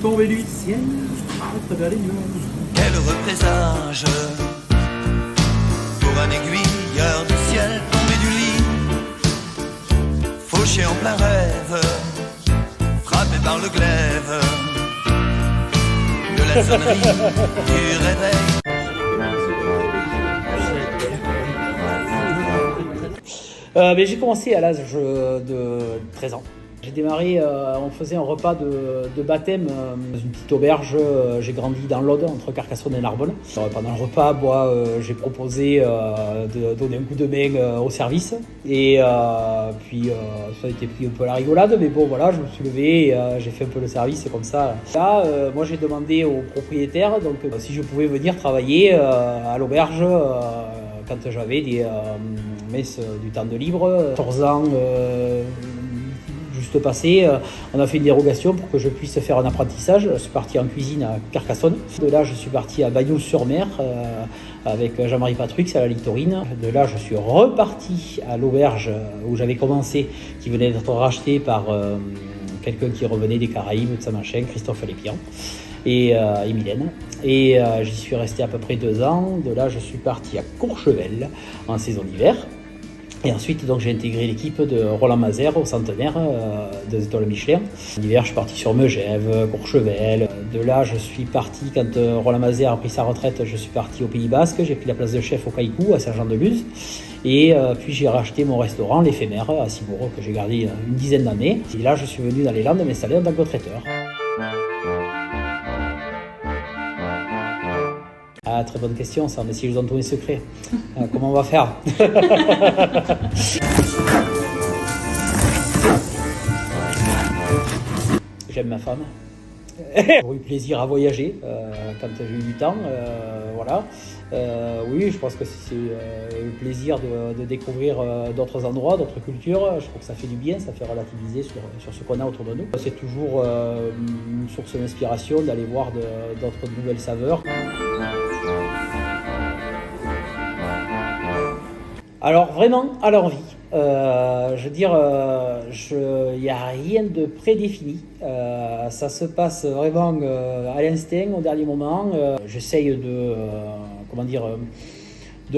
Tombé du ciel, à travers les nuages. Quel heureux présage pour un aiguilleur du ciel tombé du lit, fauché en plein rêve, frappé par le glaive de la sonnerie du réveil. J'ai commencé à l'âge de 13 ans. J'ai démarré, on faisait un repas de baptême dans une petite auberge. J'ai grandi dans l'Aude, entre Carcassonne et Narbonne. Pendant le repas, j'ai proposé de donner un coup de main au service. Et puis ça a été pris un peu à la rigolade, mais bon voilà, je me suis levé et j'ai fait un peu le service comme ça. Là, moi j'ai demandé au propriétaire donc, si je pouvais venir travailler à l'auberge quand j'avais des messes du temps de libre. 14 ans juste passé, on a fait une dérogation pour que je puisse faire un apprentissage. Je suis parti en cuisine à Carcassonne. De là, je suis parti à Bagnols-sur-Mer avec Jean-Marie Patrux à la Littorine. De là, je suis reparti à l'auberge où j'avais commencé, qui venait d'être racheté par quelqu'un qui revenait des Caraïbes, de Saint-Machin, Christophe Lépian et Mylène. Et j'y suis resté à peu près 2 ans. De là, je suis parti à Courchevel en saison d'hiver. Et ensuite, donc, j'ai intégré l'équipe de Roland Mazère au centenaire des étoiles Michelin. L'hiver, je suis parti sur Megève, Courchevel. De là, je suis parti, quand Roland Mazère a pris sa retraite, je suis parti au Pays Basque. J'ai pris la place de chef au Caïcou, à Saint-Jean-de-Luz. Et puis, j'ai racheté mon restaurant, l'Éphémère, à Cibourg, que j'ai gardé une dizaine d'années. Et là, je suis venu dans les Landes m'installer en tant que traiteur. Ah, très bonne question ça, mais si je vous donne tous mes secrets, comment on va faire? J'aime ma femme. J'ai eu plaisir à voyager quand j'ai eu du temps. Voilà. Oui, je pense que c'est le plaisir de découvrir d'autres endroits, d'autres cultures. Je trouve que ça fait du bien, ça fait relativiser sur ce qu'on a autour de nous. C'est toujours une source d'inspiration d'aller voir d'autres nouvelles saveurs. Alors vraiment à l'envie, je veux dire, il n'y a rien de prédéfini, ça se passe vraiment à l'instinct, au dernier moment. J'essaye de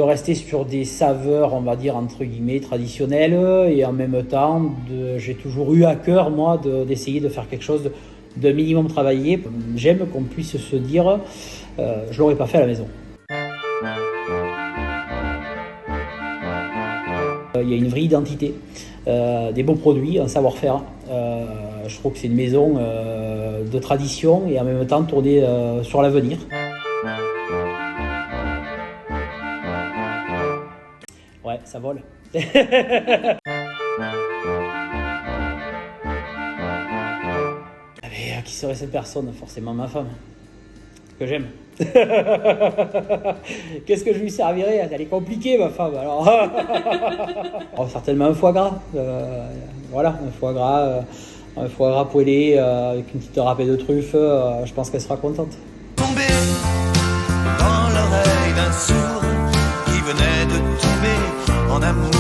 rester sur des saveurs, on va dire entre guillemets traditionnelles, et en même temps, j'ai toujours eu à cœur moi d'essayer de faire quelque chose de minimum travaillé. J'aime qu'on puisse se dire, je l'aurais pas fait à la maison. Il y a une vraie identité, des beaux produits, un savoir-faire. Je trouve que c'est une maison de tradition et en même temps tournée sur l'avenir. Ouais, ça vole. Mais qui serait cette personne? Forcément ma femme, que j'aime. Qu'est-ce que je lui servirais? Elle est compliquée ma femme alors. Oh, certainement un foie gras, voilà, un foie gras poêlé avec une petite râpée de truffes, je pense qu'elle sera contente. Tombé dans l'oreille d'un sourd qui venait de tomber en amour.